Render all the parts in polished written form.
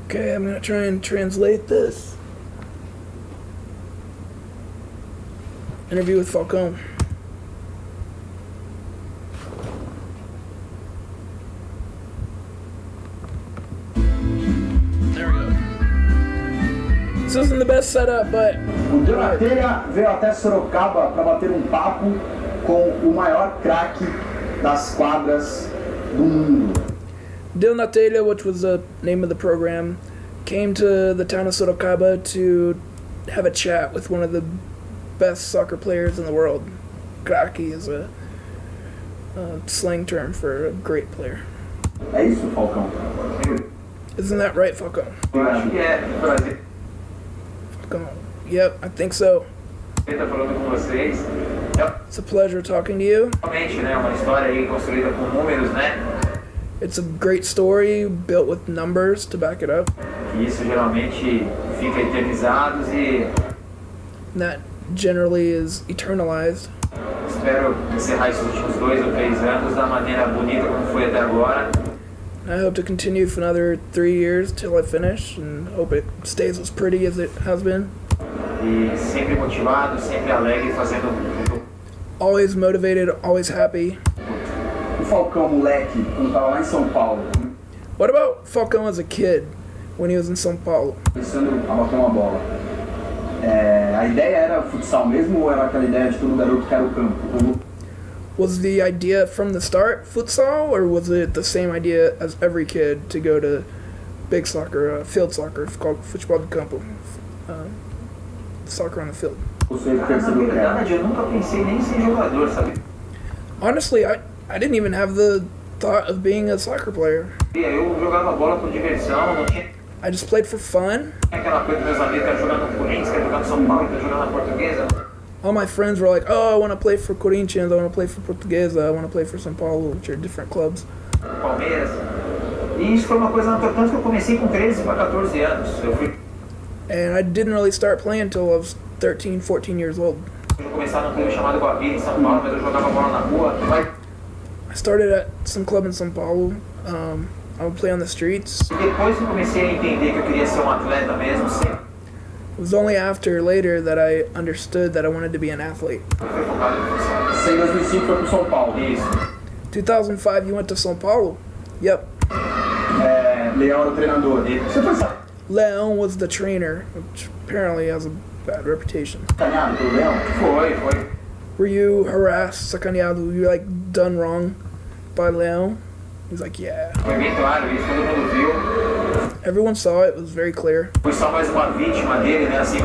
Okay, I'm gonna try and translate this. Interview with Falcao. There we go. This isn't the best setup, but... O Na Telha veio até Sorocaba para bater um papo com o maior craque das quadras do mundo. Na Telha, which was the name of the program, came to the town of Sorocaba to have a chat with one of the best soccer players in the world. Craque is a slang term for a great player. É isso, Falcão? Isn't that right, Falcao? Eu acho que é, Brasil. Falcao. Yep, I think so. Estar falando com vocês. It's a pleasure talking to you. Realmente, né, uma história aí construída com números, né? It's a great story built with numbers to back it up. E isso geralmente fica eternizados e That generally is eternalized. espero encerrar esses últimos 2 ou 3 anos da maneira bonita como foi até agora. I hope to continue for another 3 years till I finish, and hope it stays as pretty as it has been. E sempre motivado, sempre alegre, fazendo Always motivated, always happy. O Falcão, moleque, quando tava lá em São Paulo, What about Falcao as a kid when he was in São Paulo? pensando a bater uma bola. A ideia era futsal mesmo ou era aquela ideia de todo garoto que era o campo? Was the idea from the start futsal, or was it the same idea as every kid to go to big soccer, field soccer, called futebol de campo, soccer on the field? Você Na percebeu que era? verdade, eu nunca pensei nem em ser jogador, sabe? Honestly, I didn't even have the thought of being a soccer player. Eu jogava bola por diversão, não tinha I just played for fun. aquela coisa dos meus amigos que jogando no Corinthians, que jogando no São Paulo, que jogando na Portuguesa. All my friends were like, "Oh, I want to play for Corinthians. I want to play for Portuguesa. I want to play for São Paulo," which are different clubs. Palmeiras. E isso foi uma coisa natural, tanto que eu comecei com 13 para 14 anos. Eu fui And I didn't really start playing until I was 13, 14 years old. começar num clube chamado Guabi, em São Paulo, mas eu jogava bola na rua. I started at some club in São Paulo. I would play on the streets. E depois que eu comecei a entender que eu queria ser um atleta mesmo, sempre It was only after later that I understood that I wanted to be an athlete. fui focado no futsal. Você em 2005 foi pro São Paulo. Isso. 2005, you went to São Paulo? Yep. Leao era o treinador. Você foi Leao was the trainer, which apparently has a bad reputation. sacaneado pelo Leão? Foi. Were you harassed, sacaneado? Were you like done wrong by Leao? He's like, yeah. Foi bem claro isso, todo mundo viu. Everyone saw it. It was very clear. Fui só mais uma vítima dele, né? Assim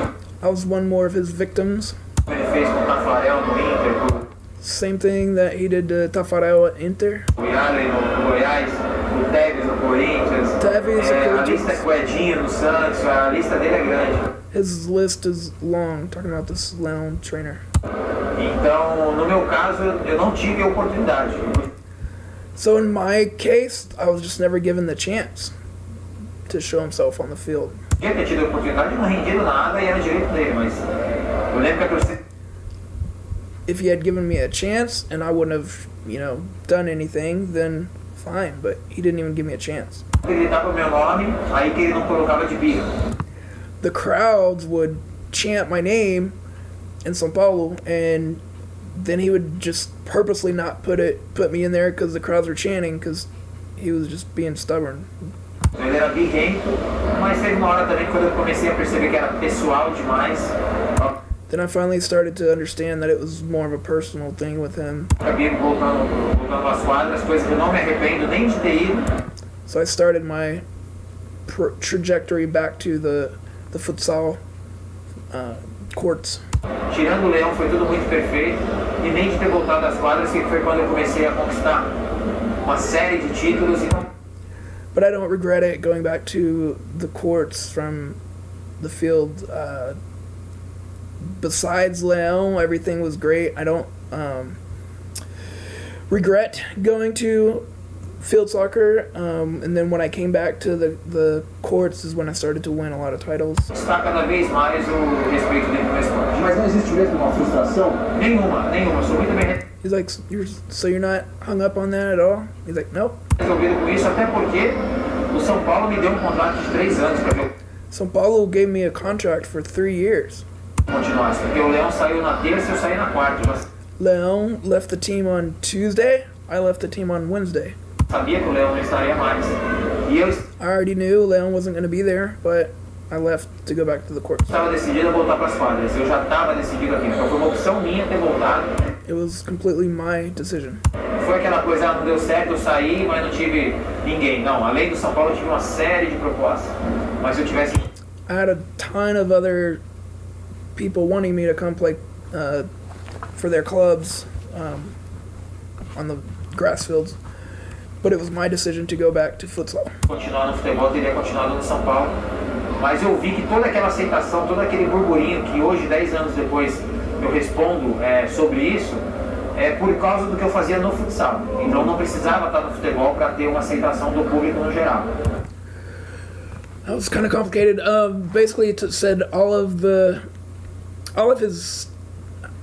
I was one more of his victims. como ele fez com o Tafarel no Inter, com Same thing that he did to Tafarel at Inter. o Yardley no Goiás, o Tevez no Corinthians. Tevez no A Corinthians. lista é com o Edinho no Santos, a lista dele é grande. His list is long, talking about this Leao trainer. Então, no meu caso, eu não tive a oportunidade. So in my case, I was just never given the chance to show himself on the field. Podia ter tido a oportunidade, não rendido nada e era direito dele, mas eu lembro que a torcida If he had given me a chance and I wouldn't have, done anything, then fine. But he didn't even give me a chance. gritava o meu nome, aí que ele não colocava de birra. The crowds would chant my name in São Paulo, and then he would just purposely not put me in there because the crowds were chanting, because he was just being stubborn. Ele era birrento, mas teve uma hora também quando eu comecei a perceber que era pessoal demais. Then I finally started to understand that it was more of a personal thing with him. Acabei voltando às quadras, coisa que eu não me arrependo nem de ter ido. So I started my trajectory back to the futsal courts. Tirando o Leão foi tudo muito perfeito, e nem de ter voltado às quadras, que foi quando eu comecei a conquistar uma série de títulos. Então, But I don't regret it going back to the courts from the field. Besides Leão, everything was great. I don't regret going to field soccer. And then when I came back to the courts is when I started to win a lot of titles. está cada vez mais o respeito dentro do esporte. Mas não existe mesmo uma frustração? Nenhuma. Sou muito bem He's like, you're not hung up on that at all? He's like, nope. resolvido com isso, até porque O São Paulo me deu um contrato de 3 anos para eu São Paulo gave me a contract for 3 years. continuasse, porque o Leão saiu na terça e eu saí na quarta. Eu Leão left the team on Tuesday. I left the team on Wednesday. sabia que o Leão não estaria mais. E eu I already knew Leão wasn't going to be there, but I left to go back to the court. estava decidido a voltar para as quadras. Eu já estava decidido aqui. Então foi uma opção minha ter voltado. It was completely my decision. Foi aquela coisa, não deu certo, eu saí, mas não tive ninguém. Não, além do São Paulo, eu tive uma série de propostas. Mas se eu tivesse... I had a ton of other people wanting me to come play for their clubs on the grass fields, but it was my decision to go back to futsal. Continuar no futebol, teria continuado no São Paulo. Mas eu vi que toda aquela aceitação, todo aquele burburinho que hoje, 10 anos depois, eu respondo sobre isso, é por causa do que eu fazia no futsal. Então eu não precisava estar no futebol para ter uma aceitação do público no geral. That was kind of complicated. Basically, it said all of his,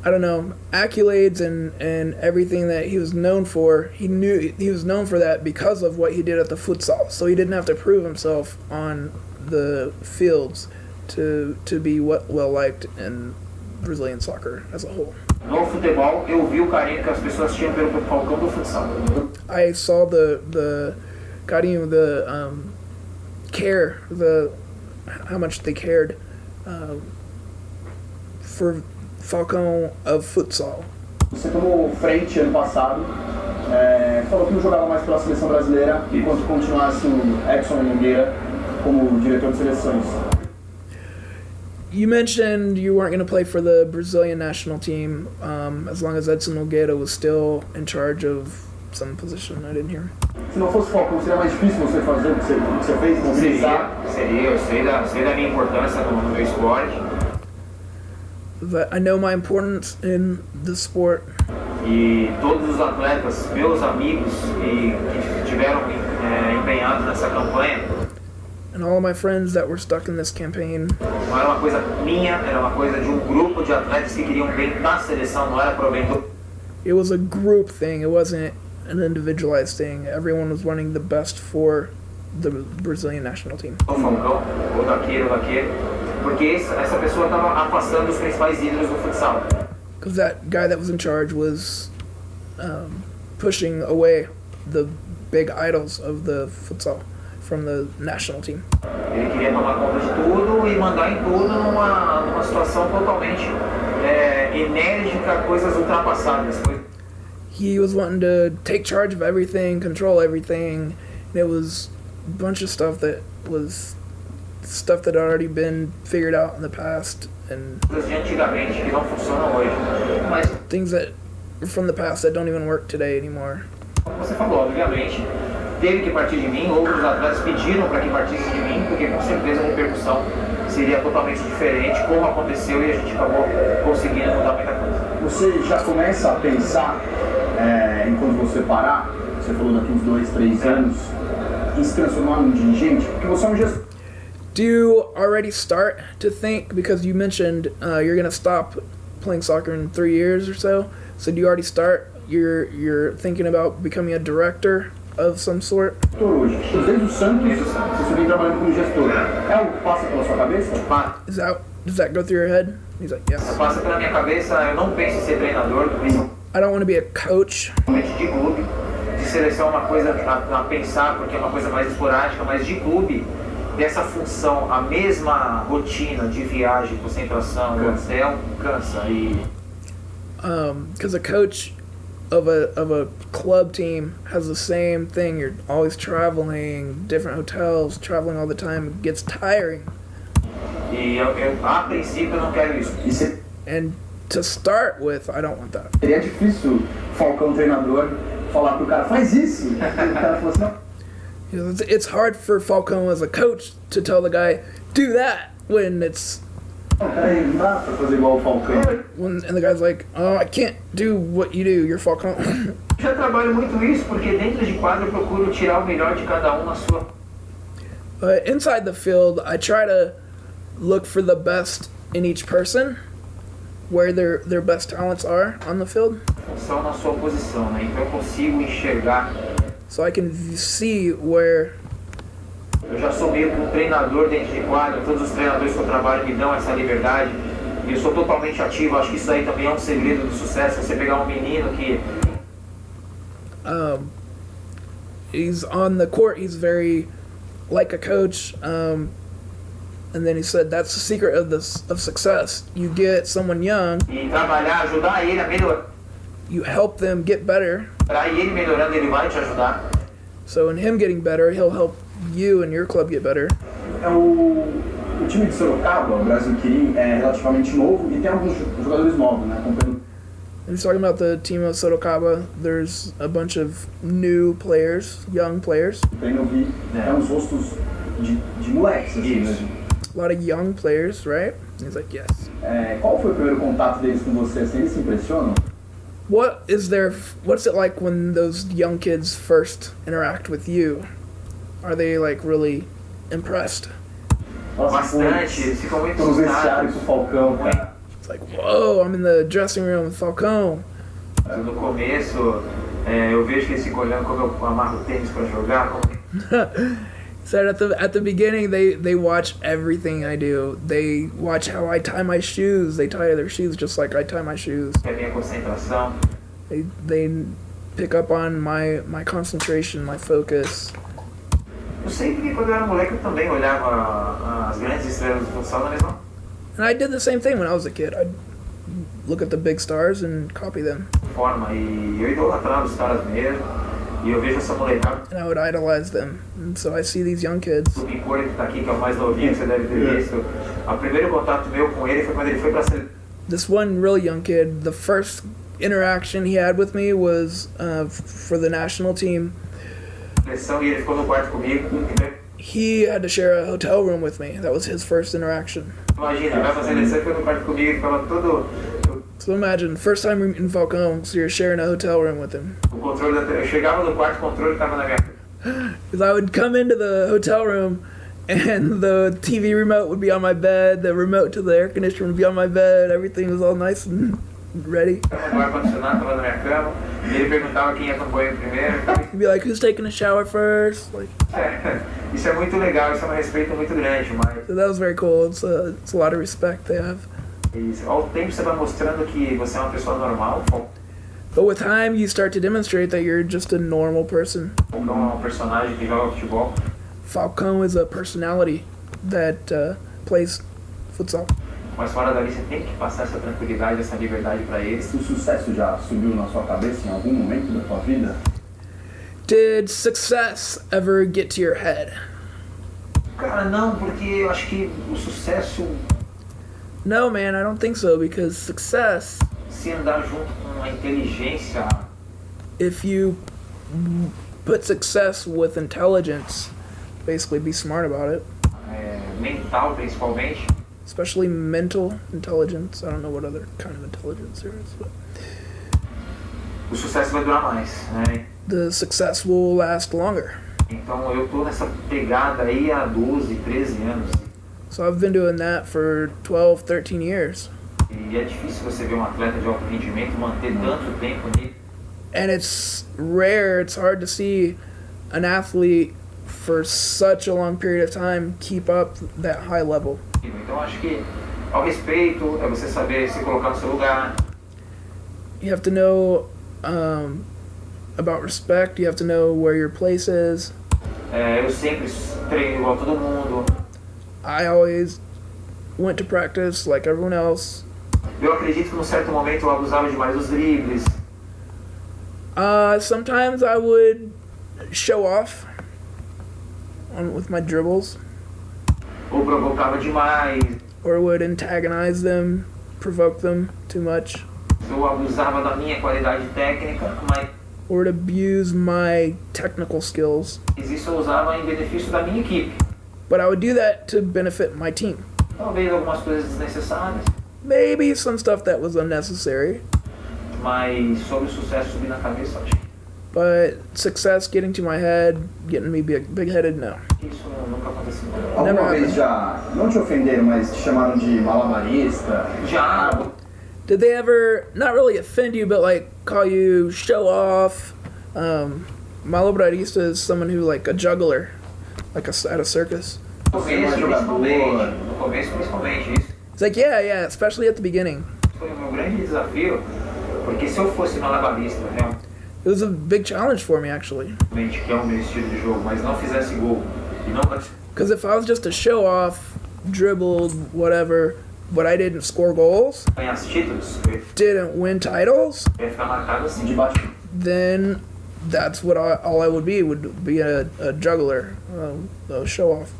I don't know, accolades and everything that he was known for. He knew he was known for that because of what he did at the futsal. So he didn't have to prove himself on the fields to be well liked in Brazilian soccer as a whole. No futebol, eu vi o carinho que as pessoas tinham pelo Falcão do futsal. I saw the carinho, the care, how much they cared for Falcão of futsal. Você tomou frente ano passado, falou que não jogava mais pela seleção brasileira enquanto continuasse o Edson Nogueira como diretor de seleções. You mentioned you weren't going to play for the Brazilian national team as long as Edson Nogueira was still in charge of some position. I didn't hear. Se não fosse Falcão, seria mais difícil você fazer o que você fez, mobilizar? Seria, eu sei da minha importância no meu esporte. But I know my importance in the sport. E todos os atletas, meus amigos, que estiveram empenhados nessa campanha, And all of my friends that were stuck in this campaign. não era uma coisa minha, era uma coisa de um grupo de atletas que queriam bem da seleção, não era pro bem do... It was a group thing. It wasn't an individualized thing. Everyone was wanting the best for the Brazilian national team. O Falcão, ou daquele, porque essa pessoa estava afastando os principais ídolos do futsal. Because that guy that was in charge was pushing away the big idols of the futsal from the national team. Ele queria tomar conta de tudo e mandar em tudo numa situação totalmente enérgica, coisas ultrapassadas. He was wanting to take charge of everything, control everything, and it was a bunch of stuff that had already been figured out in the past, and Coisas de antigamente que não funcionam hoje. Mas, things that were from the past that don't even work today anymore. como você falou, obviamente, teve que partir de mim, outros atletas pediram para que partisse de mim, porque com certeza a repercussão seria totalmente diferente, como aconteceu e a gente acabou conseguindo mudar muita coisa. Você já começa a pensar, enquanto você parar, você falou daqui uns 2, 3 anos, em se transformar num dirigente? Porque você é um gestor. Do you already start to think, because you mentioned you're going to stop playing soccer in 3 years or so, so do you already start, you're thinking about becoming a director of some sort? Hoje, desde o Santos, você vem trabalhando como gestor. É algo que passa pela sua cabeça? Does that go through your head? He's like, yes. Passa pela minha cabeça, eu não penso em ser treinador, I don't want to be a coach. principalmente de clube. De seleção é uma coisa a pensar, porque é uma coisa mais esporádica, mas de clube, dessa função, a mesma rotina de viagem, concentração, hotel, cansa. Because a coach of a club team has the same thing. You're always traveling, different hotels, traveling all the time. It gets tiring. E a princípio, eu não quero isso. And to start with, I don't want that. Seria difícil Falcão, treinador, falar pro cara, faz isso. E o cara falou assim, não. It's hard for Falcao as a coach to tell the guy, do that, when it's... Peraí, não dá pra fazer igual o Falcão. And the guy's like, oh, I can't do what you do, you're Falcao. Já trabalho muito isso, porque dentro de quadro eu procuro tirar o melhor de cada na sua... But inside the field, I try to look for the best in each person, where their best talents are on the field. função na sua posição, né? Então eu consigo enxergar So I can see where Eu já sou meio que um treinador dentro de quadra, todos os treinadores que eu trabalho me dão essa liberdade. E eu sou totalmente ativo, acho que isso aí também é um segredo do sucesso, você pegar um menino que... He's on the court, he's very like a coach, and then he said that's the secret of success. You get someone young, E trabalhar, ajudar ele a melhorar, you help them get better, e ele melhorando, ele vai te ajudar. so in him getting better, he'll help you and your club get better. O time de Sorocaba, o Brasil Quirim, é relativamente novo e tem alguns jogadores novos, né? He's talking about the team of Sorocaba. There's a bunch of new players, young players. Eu vi uns rostos de moleques, assim, né? A lot of young players, right? He's like, yes. Qual foi o primeiro contato deles com você? Assim, eles se impressionam? What's it like when those young kids first interact with you? Are they like really impressed? Nossa, Bastante, eles ficam muito no vestiário com o Falcão, cara. It's like, whoa, I'm in the dressing room with Falcao. No começo, eu vejo que eles ficam olhando como eu amarro tênis para jogar. He said at the beginning they watch everything I do. They watch how I tie my shoes. They tie their shoes just like I tie my shoes. É a minha concentração. They pick up on my concentration, my focus. Eu sei que quando eu era moleque eu também olhava as grandes estrelas do futsal na mesma And I did the same thing when I was a kid. I'd look at the big stars and copy them. forma. E eu idolatrava os caras mesmo. E eu vejo essa molecada. And I would idolize them. And so I see these young kids. O Pimpolho que tá aqui, que é o mais novinho, que você deve ter visto. O primeiro contato meu com ele foi quando ele foi pra seleção. This one really young kid, the first interaction he had with me was for the national team. E ele ficou no quarto comigo. He had to share a hotel room with me. That was his first interaction. Imagina, ele vai pra seleção e foi no quarto comigo e ficava todo. So imagine, first time meeting Falcao, so you're sharing a hotel room with him. O controle da eu chegava no quarto, o controle tava na minha. Because I would come into the hotel room and the TV remote would be on my bed, the remote to the air conditioner would be on my bed, everything was all nice and ready. O ar-condicionado tava na minha cama. E ele perguntava quem ia pro banho primeiro. He'd be like, who's taking a shower first? Like, Isso é muito legal, isso é um respeito muito grande, mas so that was very cool. It's a lot of respect they have. ao tempo você vai mostrando que você é uma pessoa normal. But with time, you start to demonstrate that you're just a normal person. Falcão é um personagem que joga futebol. Falcao is a personality that plays futsal. Mas fora dali você tem que passar essa tranquilidade, essa liberdade pra eles. O sucesso já subiu na sua cabeça em algum momento da sua vida? Did success ever get to your head? Cara, não, porque eu acho que o sucesso, No, man, I don't think so, because success, se andar junto com a inteligência, if you put success with intelligence, basically be smart about it, mental principalmente, especially mental intelligence. I don't know what other kind of intelligence there is, but o sucesso vai durar mais, né? the success will last longer. Então eu tô nessa pegada aí há 12, 13 anos. So I've been doing that for 12, 13 years. E é difícil você ver um atleta de alto rendimento manter tanto tempo nisso. And it's rare, it's hard to see an athlete for such a long period of time keep up that high level. Então acho que ao respeito é você saber se colocar no seu lugar. You have to know about respect, you have to know where your place is. Eu sempre treino igual todo mundo. I always went to practice like everyone else. Eu acredito que num certo momento eu abusava demais dos dribles. Sometimes I would show off with my dribbles, Ou provocava demais. or would antagonize them, provoke them too much, Eu abusava da minha qualidade técnica, mas or would abuse my technical skills. isso eu usava em benefício da minha equipe. But I would do that to benefit my team. Talvez algumas coisas desnecessárias, Maybe some stuff that was unnecessary, mas sobre o sucesso subir na cabeça, acho but success getting to my head, getting me big-headed, no. que isso nunca aconteceu. Alguma vez já, não te ofenderam, mas te chamaram de malabarista? Já, Did they ever, not really offend you, but like call you show off? Malabarista is someone who, like a juggler. like at a circus. No começo principalmente isso. He's like, yeah, especially at the beginning. Foi o meu grande desafio, porque se eu fosse malabarista, It was a big challenge for me, actually. realmente, que é o meu estilo de jogo, mas não fizesse gol e não Because if I was just to show off, dribbled, whatever, but I didn't score goals, ganhasse títulos, eu didn't win titles, ia ficar marcado assim. De baixo. then that's what all I would be a juggler, a show off.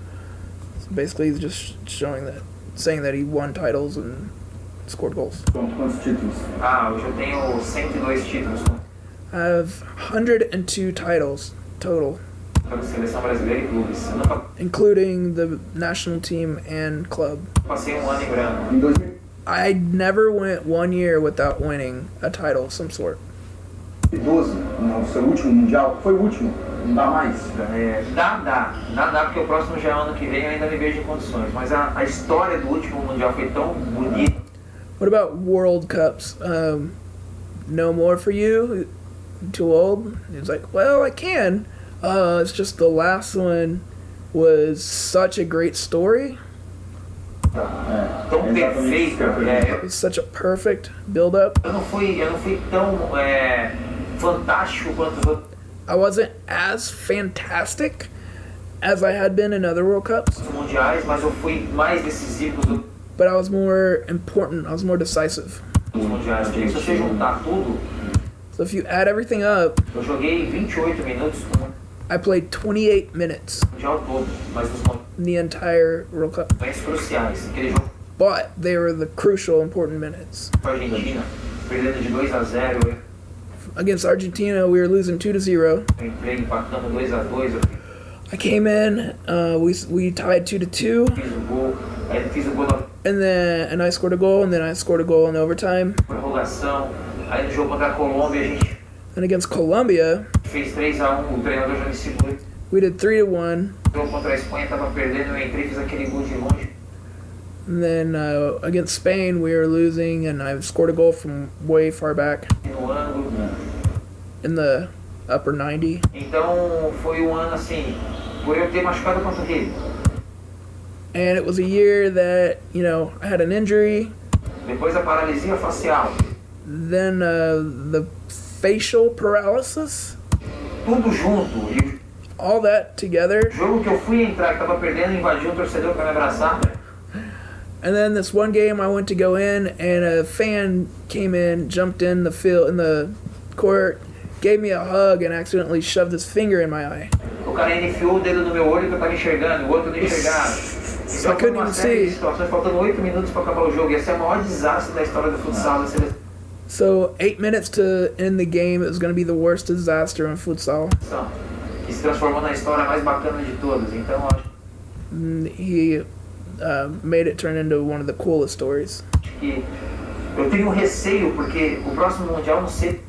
So basically, he's just saying that he won titles and scored goals. Pronto, quantos títulos? Hoje eu tenho 102 títulos I have 102 titles total, pela seleção brasileira e clubes. Eu nunca including the national team and club. passei ano em branco. Em 2012, I never went 1 year without winning a title of some sort. no seu último mundial, foi o último, não dá mais. Dá, porque o próximo já é ano que vem, eu ainda me vejo em condições. Mas a história do último mundial foi tão bonita. What about World Cups? No more for you? Too old? He's like, well, I can. It's just the last one was such a great story. Tão perfeita. It was such a perfect build-up. Eu não fui tão fantástico quanto os outros I wasn't as fantastic as I had been in other World Cups, mundiais, mas eu fui mais decisivo dos but I was more important. I was more decisive. mundiais. Porque se você juntar tudo, So if you add everything up, eu joguei 28 minutos no I played 28 minutes mundial todo, mas nos in the entire World Cup. momentos cruciais. Aquele jogo But they were the crucial, important minutes. com a Argentina, perdendo de 2-0, eu Against Argentina, we were losing 2-0. entrei empatando 2-2, eu I came in, we tied 2-2, fiz o gol, aí fiz o gol da and I scored a goal, and then I scored a goal in overtime. prorrogação. Aí no jogo contra a Colômbia a gente And against Colombia, fez 3-1, o treinador já me segurou. we did 3-1. O jogo contra a Espanha tava perdendo, eu entrei e fiz aquele gol de longe. And then against Spain, we were losing, and I scored a goal from way far back No ângulo. in the upper 90. Então foi um ano assim, por eu ter machucado a panturrilha. And it was a year that, I had an injury, Depois a paralisia facial. then the facial paralysis, Tudo junto. E all that together. o jogo que eu fui entrar, que tava perdendo, invadiu um torcedor pra me abraçar. And then this one game I went to go in, and a fan came in, jumped in the field, in the court, gave me a hug, and accidentally shoved his finger in my eye. O cara ainda enfiou o dedo no meu olho que eu tava enxergando, o outro não enxergava. Então foi uma série de situações, faltando 8 minutos pra acabar o jogo. Esse é o maior desastre da história do futsal da seleção. So 8 minutes to end the game, it was going to be the worst disaster in futsal. Que se transformou na história mais bacana de todas. Então acho And he made it turn into one of the coolest stories. que eu tenho um receio, porque o próximo Mundial eu não sei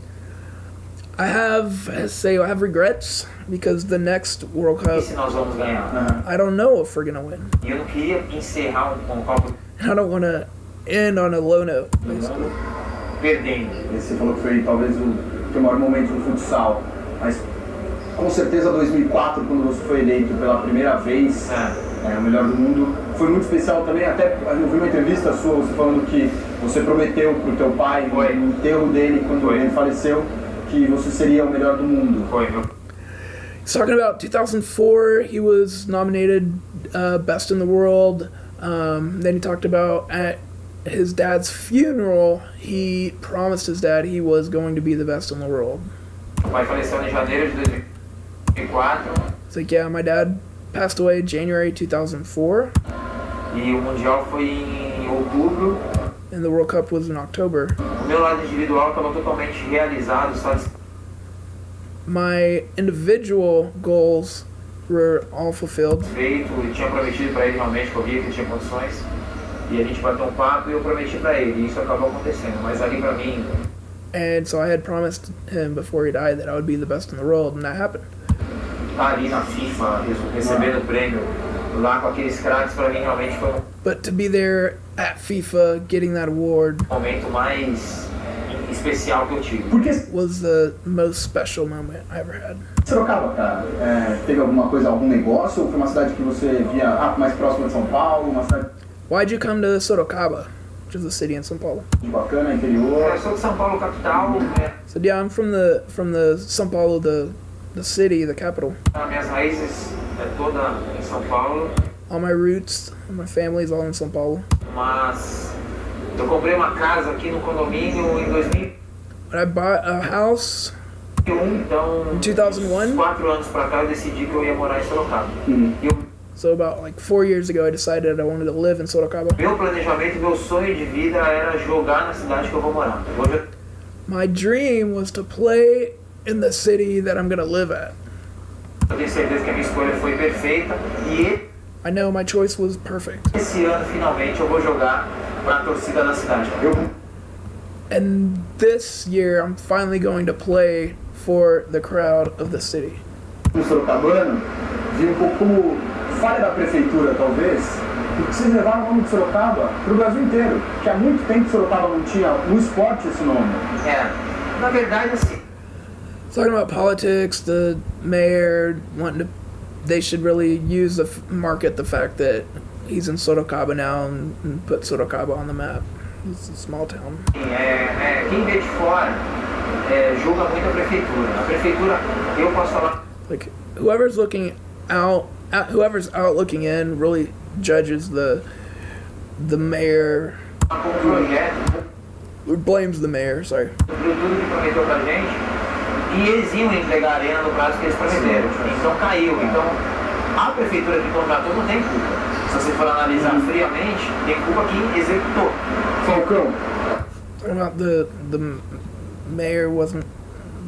I have regrets because the next World Cup, se nós vamos ganhar. I don't know if we're going to win. E eu não queria encerrar um Copa I don't want to end on a low note. do Mundo perdendo. Você falou que foi talvez o teu maior momento no futsal, mas com certeza 2004, quando você foi eleito pela primeira vez o melhor do mundo, foi muito especial também. Até eu vi uma entrevista sua, você falando que você prometeu pro teu pai, no enterro dele, quando ele faleceu, que você seria o melhor do mundo. Foi, meu. He's talking about 2004. He was nominated best in the world. Then he talked about at his dad's funeral, he promised his dad he was going to be the best in the world. O pai faleceu em janeiro de 2004 It's like, yeah, my dad passed away January 2004, e o Mundial foi em outubro. and the World Cup was in October. O meu lado individual estava totalmente realizado, só My individual goals were all fulfilled. feito, e tinha prometido para ele realmente que eu via que ele tinha condições. E a gente bateu um papo e eu prometi para ele, e isso acabou acontecendo. Mas ali para mim, And so I had promised him before he died that I would be the best in the world, and that happened. estar ali na FIFA, recebendo o prêmio, lá com aqueles craques, para mim realmente foi But to be there at FIFA, getting that award, momento mais especial que eu tive. Por que Was the most special moment I ever had. Sorocaba, cara? Teve alguma coisa, algum negócio? Ou foi uma cidade que você via mais próxima de São Paulo? Uma cidade Why'd you come to Sorocaba, which is a city in São Paulo? bacana, interior? Eu sou de São Paulo, capital. So yeah, I'm from the São Paulo, the city, the capital. Minhas raízes é toda em São Paulo, All my roots, my family's all in São Paulo. mas eu comprei uma casa aqui no condomínio em 2001, When I bought a house, então, In 2001? 4 anos pra cá eu decidi que eu ia morar em Sorocaba. Uhum. E o so about like 4 years ago, I decided I wanted to live in Sorocaba. meu planejamento, meu sonho de vida era jogar na cidade que eu vou morar. Hoje My dream was to play in the city that I'm gonna live at. eu tenho certeza que a minha escolha foi perfeita e I know my choice was perfect. esse ano finalmente eu vou jogar para a torcida da cidade. And this year, I'm finally going to play for the crowd of the city. No Sorocabano, vi um pouco como falha da prefeitura, talvez, porque vocês levaram o nome de Sorocaba para o Brasil inteiro, que há muito tempo Sorocaba não tinha no esporte esse nome. Na verdade, assim, Talking about politics, the mayor wanting to, they should really use market the fact that he's in Sorocaba now and put Sorocaba on the map. It's a small town. Quem vê de fora julga muito a prefeitura. A prefeitura, eu posso falar. Like whoever's looking out, whoever's out looking in, really judges the mayor. Como projeto, Blames the mayor. Sorry. cumpriu tudo que prometeu pra gente e eles iam entregar a arena no prazo que eles prometeram. Então caiu. Então a prefeitura que contratou não tem culpa. Se você for analisar friamente, tem culpa quem executou. Falcão, Talking about the mayor wasn't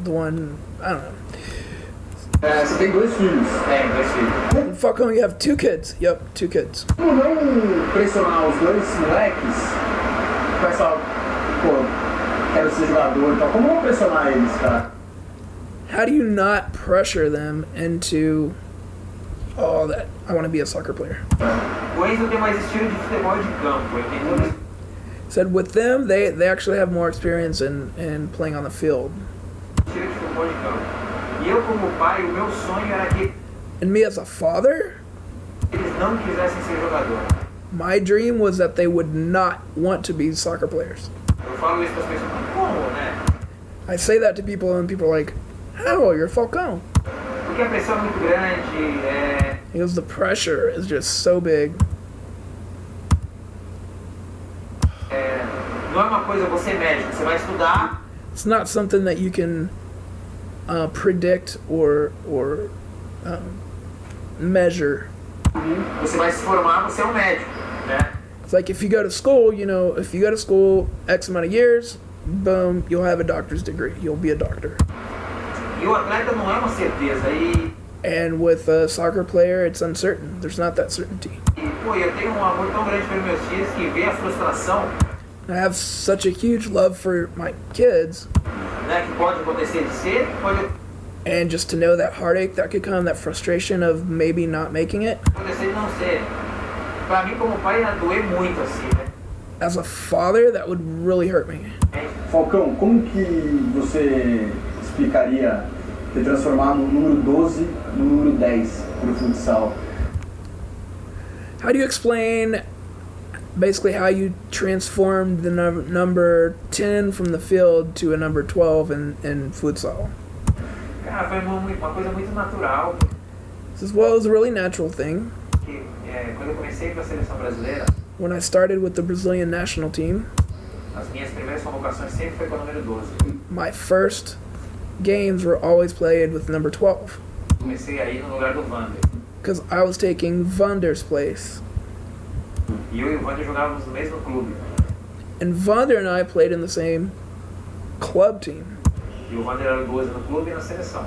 the one. I don't know. você tem 2 filhos. Tem 2 filhos. Falcao, you have 2 kids. Yep, 2 kids. Como não pressionar os 2 moleques com essa, pô, quero ser jogador e tal? Como não pressionar eles, cara? How do you not pressure them into, oh, that I want to be a soccer player? O Enzo tem mais estilo de futebol de campo, entendeu? Said with them, they actually have more experience in playing on the field. Estilo de futebol de campo. E eu, como pai, o meu sonho era que And me as a father, eles não quisessem ser jogador. my dream was that they would not want to be soccer players. Eu falo isso para as pessoas, mas como, né? I say that to people and people are like, how? You're Falcao. Porque a pressão é muito grande, Because the pressure is just so big. não é uma coisa, você é médico, você vai estudar, It's not something that you can predict or measure. você vai se formar, você é um médico, né? It's like if you go to school, you know, if you go to school X amount of years, boom, you'll have a doctor's degree. You'll be a doctor. E o atleta não é uma certeza. And with a soccer player, it's uncertain. There's not that certainty. Pô, eu tenho um amor tão grande pelos meus filhos que vê a frustração, I have such a huge love for my kids, né, que pode acontecer de ser, pode and just to know that heartache that could come, that frustration of maybe not making it. acontecer de não ser. Pra mim, como pai, ia doer muito, assim, né? As a father, that would really hurt me. Falcão, como que você explicaria ter transformado o número 12 no número 10 pro futsal? How do you explain basically how you transformed the number 10 from the field to a number 12 in futsal? Cara, foi uma coisa muito natural, He says, well, it was a really natural thing. porque quando eu comecei com a seleção brasileira, When I started with the Brazilian national team, as minhas primeiras convocações sempre foi com o número 12. my first games were always played with number 12 Comecei aí no lugar do Vander. because I was taking Vander's place. E eu e o Vander jogávamos no mesmo clube. And Vander and I played in the same club team. E o Vander era 12 no clube e na seleção.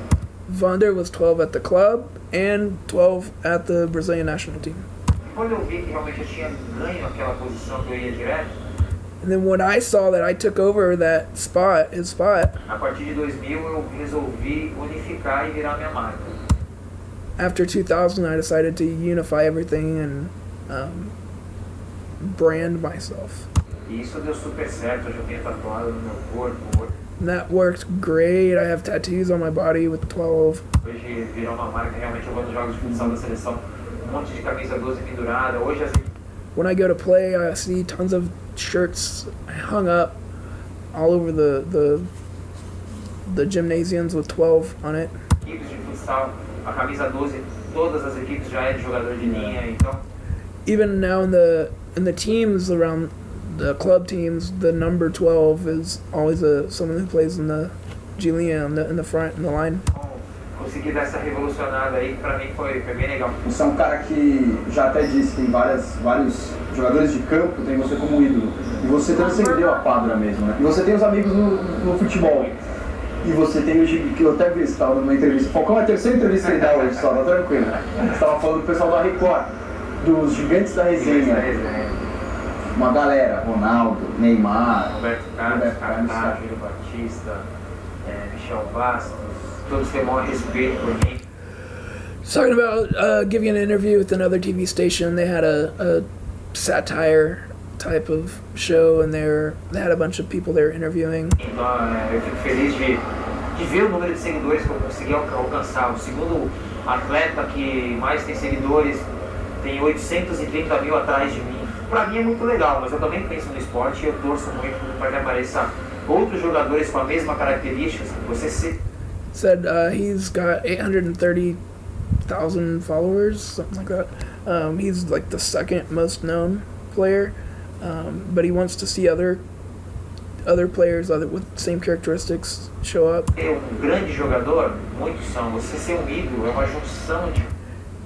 Vander was 12 at the club and 12 at the Brazilian national team. E quando eu vi que realmente eu tinha ganho aquela posição que eu ia direto, And then when I saw that I took over that spot, his spot, a partir de 2000 eu resolvi unificar e virar minha marca. after 2000, I decided to unify everything and brand myself. E isso deu super certo, hoje eu tenho tatuado no meu corpo. And that worked great. I have tattoos on my body with 12. Hoje virou uma marca, realmente eu vou nos jogos de futsal da seleção, um monte de camisa 12 pendurada. Hoje as When I go to play, I see tons of shirts hung up all over the gymnasiums with 12 on it. equipes de futsal, a camisa 12, todas as equipes já é de jogador de linha, então Even now in the teams around the club teams, the number 12 is always someone who plays in the G Linha in the front in the line. consegui dar essa revolucionada aí, que pra mim foi bem legal. Você é um cara que já até disse que tem vários jogadores de campo, tem você como ídolo. E você transcendeu a quadra mesmo, né? E você tem os amigos no futebol. E você tem o que eu até vi, você estava numa entrevista. Falcão é a terceira entrevista que ele dá hoje, só, tá tranquilo. Você estava falando do pessoal da Record, dos gigantes da resenha. Uma galera, Ronaldo, Neymar, Roberto Carlos, Kaká, Júlio Batista, Michel Bastos, todos têm o maior respeito por mim. Talking about giving an interview with another TV station, they had a satire type of show, and they had a bunch of people they were interviewing. Então, eu fico feliz de ver o número de seguidores que eu consegui alcançar. O segundo atleta que mais tem seguidores, tem 830 mil atrás de mim. Pra mim é muito legal, mas eu também penso no esporte e eu torço muito para que apareça outros jogadores com a mesma característica. Você se Said he's got 830,000 followers, something like that. He's like the second most known player, but he wants to see other players with same characteristics show up. ser grande jogador, muitos são. Você ser ídolo é uma junção de.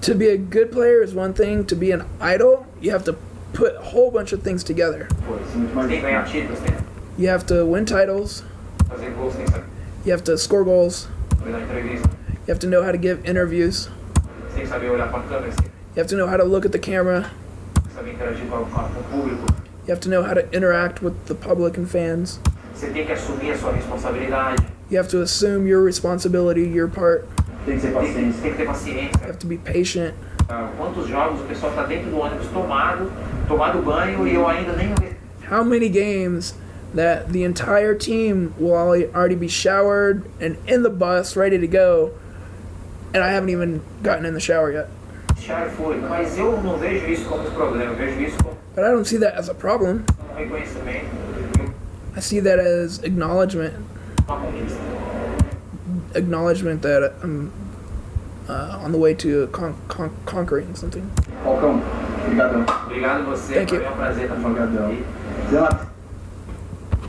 To be a good player is one thing. To be an idol, you have to put a whole bunch of things together. Você tem que ganhar títulos, tem que You have to win titles. fazer gols, tem que saber You have to score goals. dar entrevista, You have to know how to give interviews. você tem que saber olhar para a câmera, você tem You have to know how to look at the camera. que saber interagir com o público, You have to know how to interact with the public and fans. você tem que assumir a sua responsabilidade, You have to assume your responsibility, your part. tem que ser paciência. tem que ter You paciência. have to be patient. Quantos jogos o pessoal está dentro do ônibus tomado banho e eu ainda nem. How many games that the entire team will already be showered and in the bus, ready to go, and I haven't even gotten in the shower yet. Já foi, mas eu não vejo isso como um problema, eu vejo isso como But I don't see that as a problem. um reconhecimento, I see that as acknowledgement uma conquista. acknowledgement that I'm on the way to conquering something. Falcão, obrigadão. Obrigado a você, Thank foi you. um prazer estar falando Obrigadão. aqui. Zé